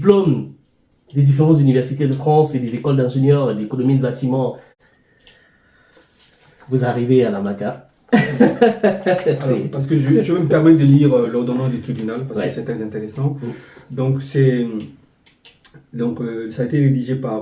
diplômes des différentes universités de France et des écoles d'ingénieurs et d'économie de bâtiment, vous arrivez à la MACA. Alors, parce que je vais me permettre de lire l'ordonnance du tribunal, parce que c'est très intéressant. Donc, ça a été rédigé par,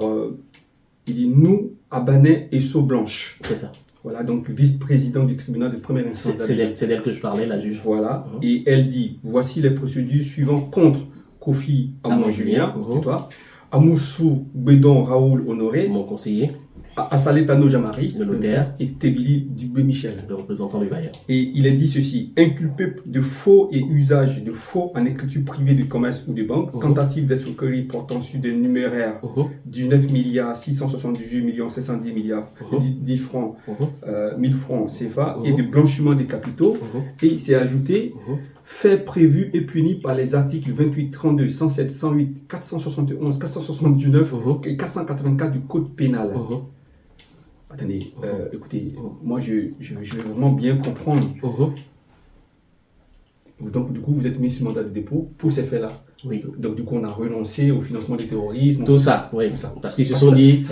il dit, nous, Abanais et Sceaux Blanche. C'est ça. Voilà, donc vice-président du tribunal de première instance. C'est d'elle que je parlais, la juge. Voilà, et elle dit, voici les procédures suivantes contre Kofi Amon Julien, c'est toi, Amoussou Bédon Raoul Honoré, mon conseiller, Assaletano Jamari, le notaire, et Tébili Dubé Michel, le représentant du bailleur. Et il est dit ceci, inculpé de faux et usage de faux en écriture privée de commerce ou de banque, tentative d'escroquerie portant sur des numéraires 19 milliards 678 millions 710 milliards 10 francs, 1000 francs CFA et de blanchiment des capitaux. Et il s'est ajouté, fait prévu et puni par les articles 28, 32, 107, 108, 471, 479 et 484 du Code pénal. Attendez, écoutez, moi je vais vraiment bien comprendre. Donc du coup, vous êtes mis sur mandat de dépôt pour ces faits-là. Oui. Donc du coup, on a renoncé au financement du terrorisme. Tout ça, oui. Tout ça. Parce qu'ils se sont dit,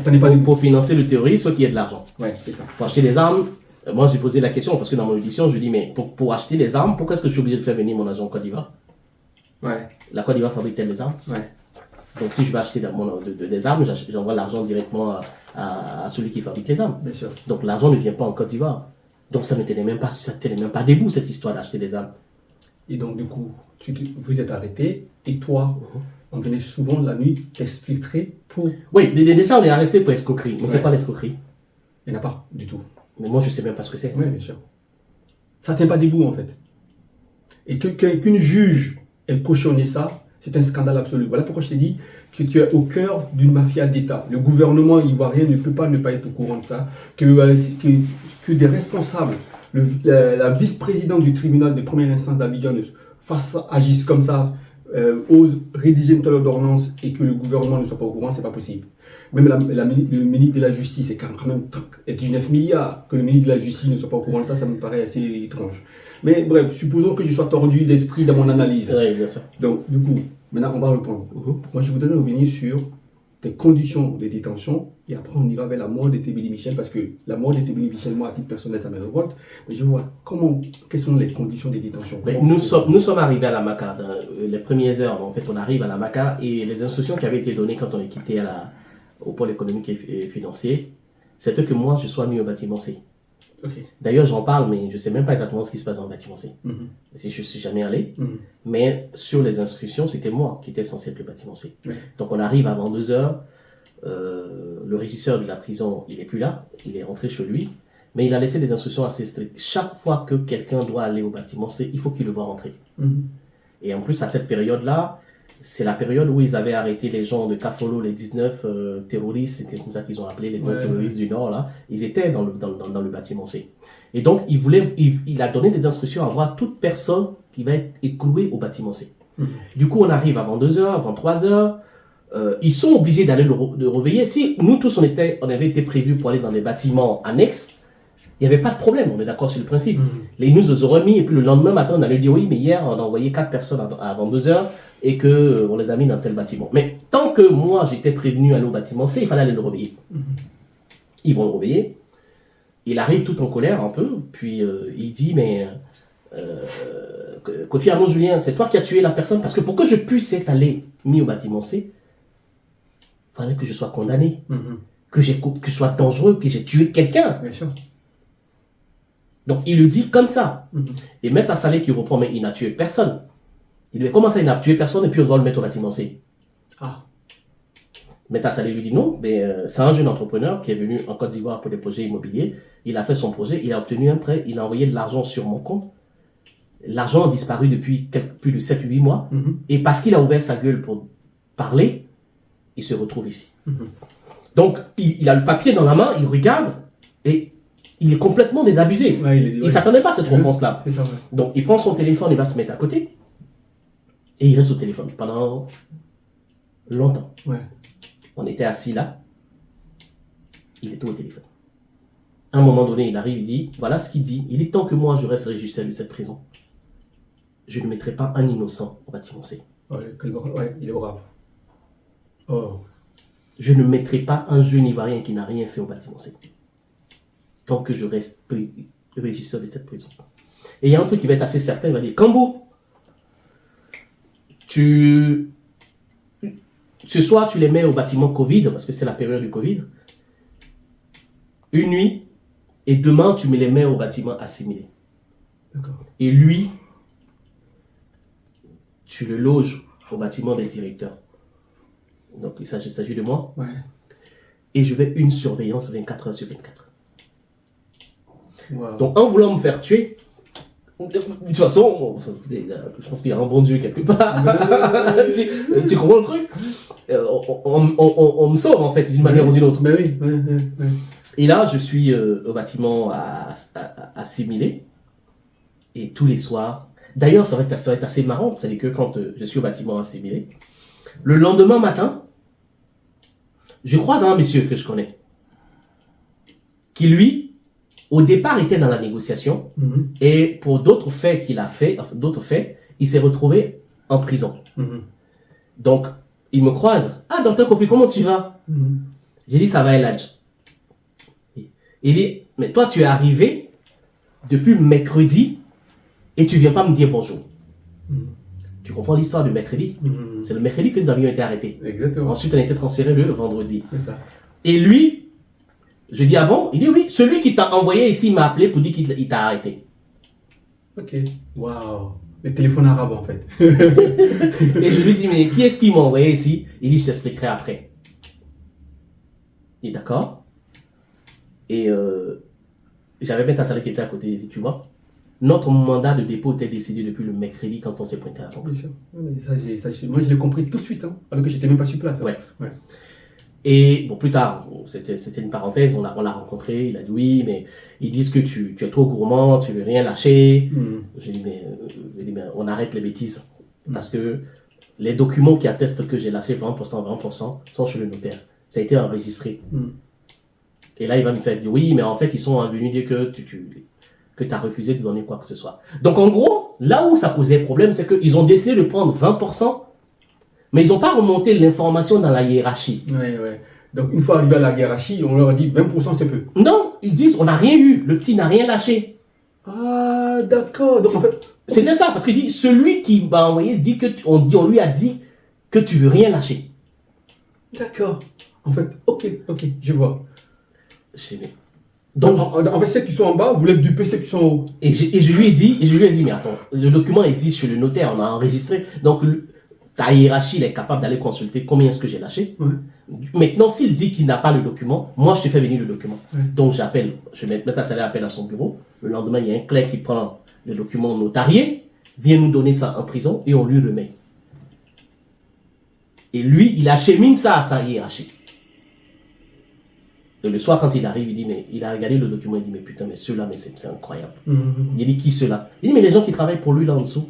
pour financer le terrorisme, il faut qu'il y ait de l'argent. Oui, c'est ça. Pour acheter des armes, moi j'ai posé la question, parce que dans mon audition, je dis, mais pour acheter des armes, pourquoi est-ce que je suis obligé de faire venir mon agent en Côte d'Ivoire? Ouais. La Côte d'Ivoire fabrique-t-elle des armes? Ouais. Donc si je veux acheter des armes, j'envoie l'argent directement à celui qui fabrique les armes. Bien sûr. Donc l'argent ne vient pas en Côte d'Ivoire. Donc ça ne tenait même pas debout, cette histoire d'acheter des armes. Et donc du coup, vous êtes arrêté et toi, on venait souvent la nuit t'exfiltrer pour... Oui, déjà on est arrêté pour escroquerie. Mais c'est quoi l'escroquerie? Il n'y en a pas du tout. Mais moi je ne sais même pas ce que c'est. Oui, bien sûr. Ça ne tient pas debout en fait. Et qu'une juge ait cautionné ça, c'est un scandale absolu. Voilà pourquoi je t'ai dit que tu es au cœur d'une mafia d'État. Le gouvernement ivoirien ne peut pas ne pas être au courant de ça. Que des responsables, la vice-présidente du tribunal de première instance d'Abidjan agissent comme ça, osent rédiger une telle ordonnance et que le gouvernement ne soit pas au courant, c'est pas possible. Même le ministre de la Justice, c'est quand même 19 milliards. Que le ministre de la Justice ne soit pas au courant de ça, ça me paraît assez étrange. Mais bref, supposons que je sois tordu d'esprit dans mon analyse. Oui, bien sûr. Donc, du coup, maintenant, on va reprendre. Moi, je voudrais revenir sur tes conditions de détention et après, on ira vers la mort de Tébili Michel parce que la mort de Tébili Michel, moi, à titre personnel, ça me révolte. Mais je vois quelles sont les conditions de détention. Nous sommes arrivés à la MACA. Les premières heures, en fait, on arrive à la MACA et les instructions qui avaient été données quand on est quitté au pôle économique et financier, c'était que moi, je sois mis au bâtiment C. Okay. D'ailleurs, j'en parle, mais je ne sais même pas exactement ce qui se passe dans le bâtiment C. Si je ne suis jamais allé. Mais sur les instructions, c'était moi qui étais censé être le bâtiment C. Donc, on arrive avant 2 heures. Le régisseur de la prison, il n'est plus là. Il est rentré chez lui. Mais il a laissé des instructions assez strictes. Chaque fois que quelqu'un doit aller au bâtiment C, il faut qu'il le voit rentrer. Et en plus, à cette période-là, c'est la période où ils avaient arrêté les gens de Kafolo, les 19 terroristes, c'était comme ça qu'ils ont appelé les terroristes du Nord, là. Ils étaient dans le bâtiment C. Et donc, il a donné des instructions à voir toute personne qui va être écrouée au bâtiment C. Du coup, on arrive avant 2 heures, avant 3 heures. Ils sont obligés d'aller le réveiller. Si nous tous, on avait été prévus pour aller dans des bâtiments annexes, il n'y avait pas de problème, on est d'accord sur le principe. Ils nous auraient mis, et puis le lendemain matin, on allait dire oui, mais hier, on a envoyé 4 personnes avant 2 heures et qu'on les a mis dans tel bâtiment. Mais tant que moi, j'étais prévenu à aller au bâtiment C, il fallait aller le réveiller. Ils vont le réveiller. Il arrive tout en colère un peu, puis il dit, mais Kofi Amon Julien, c'est toi qui as tué la personne, parce que pour que je puisse être allé mis au bâtiment C, il fallait que je sois condamné, que je sois dangereux, que j'ai tué quelqu'un. Bien sûr. Donc, il le dit comme ça. Et Maître Assalé qui reprend, mais il n'a tué personne. Il lui dit, comment ça, il n'a tué personne et puis on doit le mettre au bâtiment C. Maître Assalé lui dit non, mais c'est un jeune entrepreneur qui est venu en Côte d'Ivoire pour des projets immobiliers. Il a fait son projet, il a obtenu un prêt, il a envoyé de l'argent sur mon compte. L'argent a disparu depuis plus de 7-8 mois. Et parce qu'il a ouvert sa gueule pour parler, il se retrouve ici. Donc, il a le papier dans la main, il regarde et il est complètement désabusé. Il ne s'attendait pas à cette réponse-là. Donc, il prend son téléphone, il va se mettre à côté. Et il reste au téléphone pendant longtemps. On était assis là. Il était au téléphone. À un moment donné, il arrive, il dit, voilà ce qu'il dit. Il est temps que moi, je reste régisseur de cette prison. Je ne mettrai pas un innocent au bâtiment C. Il est brave. Je ne mettrai pas un jeune Ivoirien qui n'a rien fait au bâtiment C. Tant que je reste régisseur de cette prison. Et il y a un truc qui va être assez certain, il va dire, Kambou, ce soir, tu les mets au bâtiment Covid, parce que c'est la période du Covid, une nuit, et demain, tu me les mets au bâtiment assimilé. Et lui, tu le loges au bâtiment des directeurs. Donc, il s'agit de moi. Ouais. Et je vais une surveillance 24 heures sur 24. Wow. Donc, en voulant me faire tuer, de toute façon, je pense qu'il y a un bon Dieu quelque part. Tu comprends le truc? On me sauve, en fait, d'une manière ou d'une autre. Mais oui. Et là, je suis au bâtiment assimilé. Et tous les soirs... D'ailleurs, ça va être assez marrant. C'est que quand je suis au bâtiment assimilé, le lendemain matin, je croise un monsieur que je connais, qui lui, au départ, était dans la négociation, et pour d'autres faits qu'il a fait, il s'est retrouvé en prison. Donc, il me croise. Ah, docteur Kofi, comment tu vas? J'ai dit, ça va, Eladj. Il dit, mais toi, tu es arrivé depuis mercredi et tu viens pas me dire bonjour. Tu comprends l'histoire du mercredi? C'est le mercredi que nous avions été arrêtés. Exactement. Ensuite, on a été transféré le vendredi. C'est ça. Et lui, je dis, ah bon? Il dit, oui, celui qui t'a envoyé ici m'a appelé pour dire qu'il t'a arrêté. Ok. Waouh. Le téléphone arabe, en fait. Et je lui dis, mais qui est-ce qui m'a envoyé ici? Il dit, je t'expliquerai après. Il dit, d'accord. Et j'avais même ta salée qui était à côté. Tu vois, notre mandat de dépôt était décidé depuis le mercredi quand on s'est pointé à la banque. Bien sûr. Moi, je l'ai compris tout de suite, hein, alors que j'étais même pas sur place. Hein. Ouais. Et bon, plus tard, c'était une parenthèse, on l'a rencontré, il a dit oui, mais ils disent que tu es trop gourmand, tu veux rien lâcher. J'ai dit, mais on arrête les bêtises. Parce que les documents qui attestent que j'ai lâché 20% sont chez le notaire. Ça a été enregistré. Et là, il va me faire dire oui, mais en fait, ils sont venus dire que tu as refusé de donner quoi que ce soit. Donc, en gros, là où ça posait problème, c'est qu'ils ont décidé de prendre 20%, mais ils n'ont pas remonté l'information dans la hiérarchie. Ouais. Donc, une fois arrivé à la hiérarchie, on leur a dit 20% c'est peu. Non, ils disent on n'a rien eu, le petit n'a rien lâché. Ah, d'accord. Donc, en fait, c'était ça, parce qu'il dit celui qui m'a envoyé dit on lui a dit que tu veux rien lâcher. D'accord. En fait, ok, je vois. Donc, en fait, ceux qui sont en bas, vous voulez duper ceux qui sont en haut. Et je lui ai dit, mais attends, le document existe chez le notaire, on a enregistré. Donc, ta hiérarchie, il est capable d'aller consulter combien est-ce que j'ai lâché. Maintenant, s'il dit qu'il n'a pas le document, moi, je te fais venir le document. Donc, je mets ta salaire appel à son bureau. Le lendemain, il y a un clerc qui prend le document notarié, vient nous donner ça en prison et on lui remet. Et lui, il achemine ça à sa hiérarchie. Et le soir, quand il arrive, il a regardé le document, il dit, mais putain, mais ceux-là, mais c'est incroyable. Il dit, qui ceux-là? Il dit, mais les gens qui travaillent pour lui là en dessous.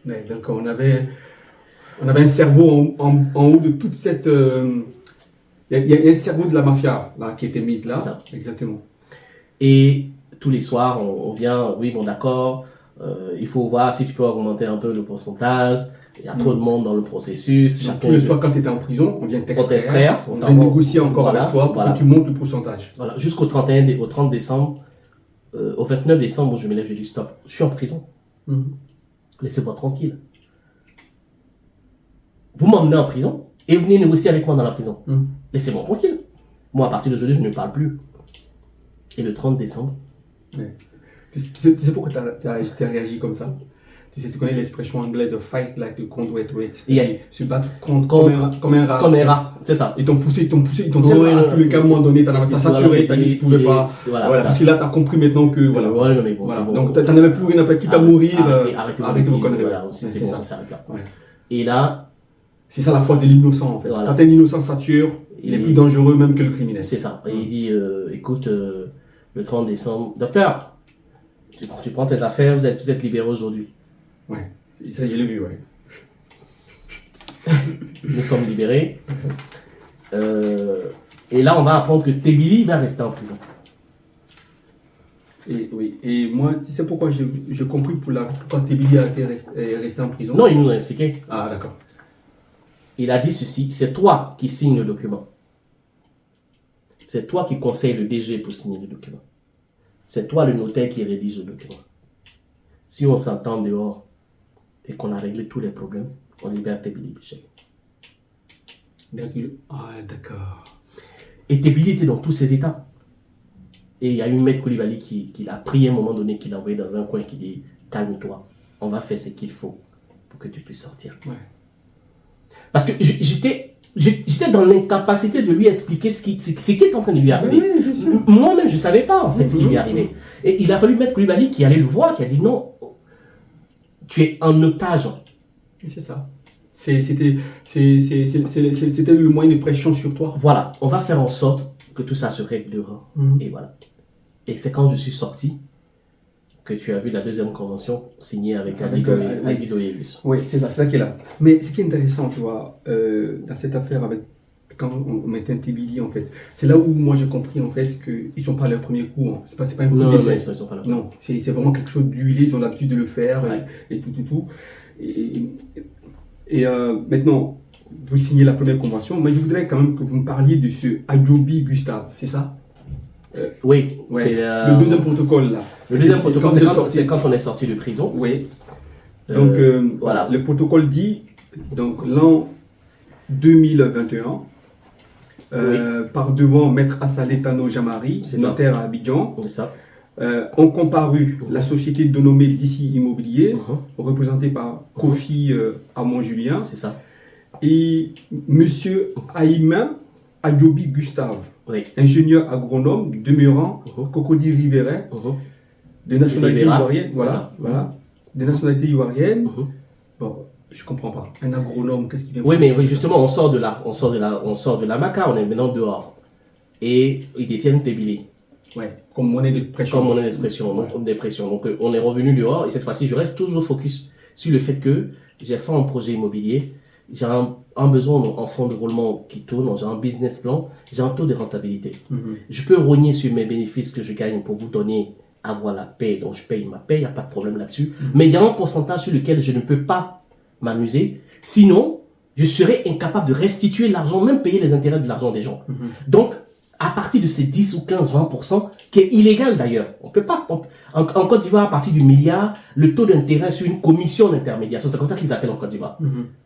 Ouais, donc, on avait un cerveau en haut de toute cette... Il y a un cerveau de la mafia là, qui était mise là. C'est ça. Exactement. Et tous les soirs, on vient, oui, bon, d'accord, il faut voir si tu peux augmenter un peu le pourcentage. Il y a trop de monde dans le processus. Tous les soirs, quand tu étais en prison, on vient t'extraire. On vient négocier encore avec toi pour que tu montes le pourcentage. Voilà, jusqu'au 30 décembre, au 29 décembre, où je me lève, je dis stop, je suis en prison. Laissez-moi tranquille. Vous m'emmenez en prison et vous venez négocier avec moi dans la prison. Laissez-moi tranquille. Moi, à partir d'aujourd'hui, je ne parle plus. Et le 30 décembre. Ouais. Tu sais pourquoi tu as réagi comme ça? Tu connais l'expression anglaise de fight like the conduit rate. Se battre comme un rat. Comme un rat, c'est ça. Ils t'ont poussé, tellement à tous les cas, à un moment donné, t'as saturé, t'as dit que tu pouvais pas. Voilà, parce que là, t'as compris maintenant que. Voilà. Ouais, mais bon, c'est bon. Donc, t'en avais plus rien à faire, quitte à mourir. Arrêtez vos conneries. Voilà, c'est bon, ça s'arrête là. Et là. C'est ça la foi de l'innocent, en fait. Quand un innocent sature, il est plus dangereux même que le criminel. C'est ça. Et il dit, écoute, le 30 décembre, docteur, tu prends tes affaires, vous êtes libéré aujourd'hui. Ouais, ça je l'ai vu, ouais. Nous sommes libérés. Et là, on va apprendre que Tebili va rester en prison. Et moi, tu sais pourquoi j'ai compris pourquoi Tebili a été resté en prison? Non, il nous a expliqué. Ah, d'accord. Il a dit ceci, c'est toi qui signes le document. C'est toi qui conseilles le DG pour signer le document. C'est toi le notaire qui rédige le document. Si on s'entend dehors et qu'on a réglé tous les problèmes, on libère Tebili Bichette. D'accord. Et Tebili était dans tous ses états. Et il y a eu Maître Koulibaly qui l'a pris à un moment donné, qui l'a envoyé dans un coin, qui dit « Calme-toi, on va faire ce qu'il faut pour que tu puisses sortir. Ouais. » Parce que j'étais dans l'incapacité de lui expliquer ce qui est en train de lui arriver. Oui, moi-même, je ne savais pas en fait ce qui lui arrivait. Et il a fallu Maître Koulibaly qui allait le voir, qui a dit « Non, tu es en otage. » C'est ça. C'était le moyen de pression sur toi. Voilà, on va faire en sorte que tout ça se réglera. Et voilà. Et c'est quand je suis sorti que tu as vu la deuxième convention signée avec Guido Yebus. Oui, c'est ça qui est là. Mais ce qui est intéressant, tu vois, dans cette affaire avec quand on mettait un Tebili, en fait, c'est là où moi j'ai compris en fait qu'ils ne sont pas à leur premier coup. Hein. C'est pas un coup d'essai. Ils sont pas là. Non, c'est vraiment quelque chose d'huilé, ils ont l'habitude de le faire et tout. Et maintenant, vous signez la première convention, mais je voudrais quand même que vous me parliez de ce Ayobi Gustave, c'est ça? Oui, c'est le deuxième protocole là. Le deuxième protocole, c'est quand on est sorti de prison. Oui. Donc voilà. Le protocole dit, donc l'an 2021, par devant Maître Assalé Tano Jamari, notaire à Abidjan, ont comparu la société dénommée D'ici Immobilier, représentée par Kofi Amon-Julien, et monsieur Aïma Ayobi Gustave, ingénieur agronome demeurant Cocody Riverain, de nationalité ivoirienne. Voilà. Des nationalités ivoiriennes. Bon, je comprends pas. Un agronome, qu'est-ce qu'il vient faire? Oui, mais justement, on sort de la Maca, on est maintenant dehors. Et ils détiennent Tebili. Ouais, comme monnaie de pression. Donc on est revenu dehors et cette fois-ci, je reste toujours focus sur le fait que j'ai fait un projet immobilier, j'ai un besoin en fonds de roulement qui tourne, j'ai un business plan, j'ai un taux de rentabilité. Je peux rogner sur mes bénéfices que je gagne pour vous donner, avoir la paix, donc je paye ma paix, il n'y a pas de problème là-dessus. Mais il y a un pourcentage sur lequel je ne peux pas m'amuser, sinon je serais incapable de restituer l'argent, même payer les intérêts de l'argent des gens. Donc, à partir de ces 10 ou 15, 20%, qui est illégal d'ailleurs. On peut pas, en Côte d'Ivoire, à partir du milliard, le taux d'intérêt sur une commission d'intermédiation, c'est comme ça qu'ils appellent en Côte d'Ivoire.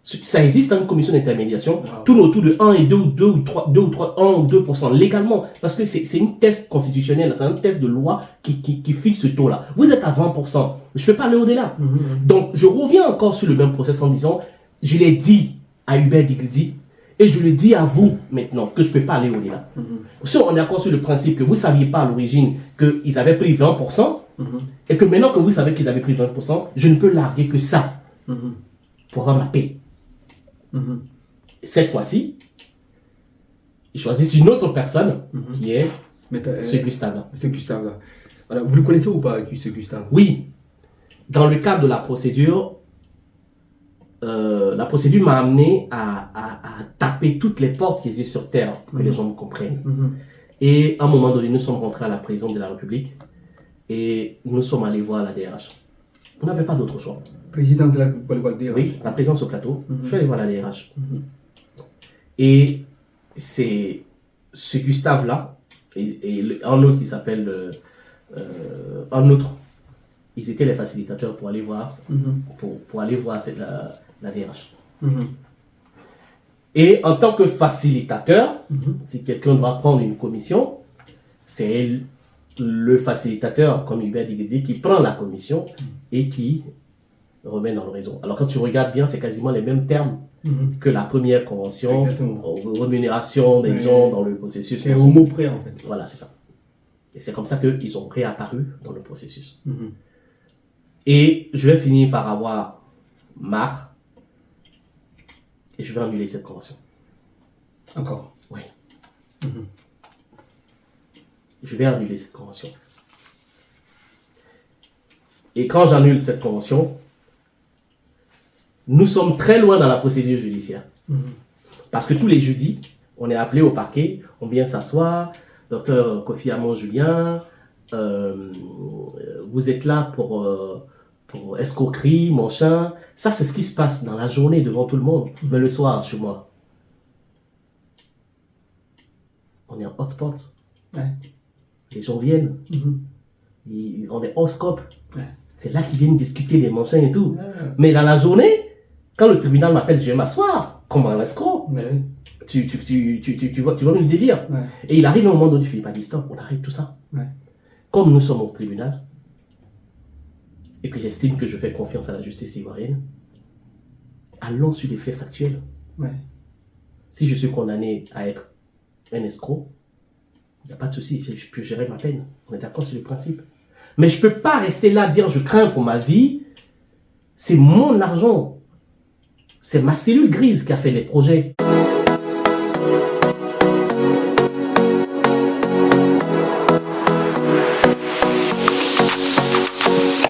Ça existe, une commission d'intermédiation, tourne autour de 1 et 2 ou 3, 1 ou 2% légalement, parce que c'est une test constitutionnelle, c'est un test de loi qui fixe ce taux-là. Vous êtes à 20%, je peux pas aller au-delà. Donc, je reviens encore sur le même process en disant, je l'ai dit à Hubert Digridi, et je le dis à vous maintenant que je ne peux pas aller au-delà. Si on est d'accord sur le principe que vous ne saviez pas à l'origine qu'ils avaient pris 20%, et que maintenant que vous savez qu'ils avaient pris 20%, je ne peux larguer que ça pour avoir ma paix. Cette fois-ci, ils choisissent une autre personne qui est ce Gustave-là. Ce Gustave-là. Alors, vous le connaissez ou pas, ce Gustave? Oui. Dans le cadre de la procédure m'a amené à taper toutes les portes qui existent sur Terre pour que les gens me comprennent. Et à un moment donné, nous sommes rentrés à la présidence de la République et nous sommes allés voir la DRH. On n'avait pas d'autre choix. Président de la République, pour aller voir la DRH? Oui, la présidence au plateau. Je suis allé voir la DRH. Et c'est ce Gustave-là et un autre qui s'appelle... un autre. Ils étaient les facilitateurs pour aller voir, pour aller voir la DRH. Et en tant que facilitateur, si quelqu'un doit prendre une commission, c'est le facilitateur, comme Hubert Digridi, qui prend la commission et qui remet dans le réseau. Alors quand tu regardes bien, c'est quasiment les mêmes termes que la première convention, rémunération des gens dans le processus. C'est au mot près en fait. Voilà, c'est ça. Et c'est comme ça qu'ils ont réapparu dans le processus. Et je vais finir par avoir marre et je vais annuler cette convention. Encore? Oui. Je vais annuler cette convention. Et quand j'annule cette convention, nous sommes très loin dans la procédure judiciaire. Parce que tous les jeudis, on est appelé au parquet, on vient s'asseoir, docteur Kofi Amon-Julien, vous êtes là pour pour escroquerie, machin. Ça, c'est ce qui se passe dans la journée devant tout le monde. Mais le soir, chez moi, on est en hotspot. Ouais. Les gens viennent. On est hors scope. Ouais. C'est là qu'ils viennent discuter des machins et tout. Ouais. Mais dans la journée, quand le tribunal m'appelle, je vais m'asseoir comme un escroc. Ouais. Tu vois le délire. Ouais. Et il arrive un moment donné, Philippe a dit stop, on arrête tout ça. Ouais. Comme nous sommes au tribunal, et que j'estime que je fais confiance à la justice ivoirienne, allons sur les faits factuels. Ouais. Si je suis condamné à être un escroc, il n'y a pas de souci, je peux gérer ma peine. On est d'accord sur le principe. Mais je ne peux pas rester là, dire je crains pour ma vie. C'est mon argent. C'est ma cellule grise qui a fait les projets.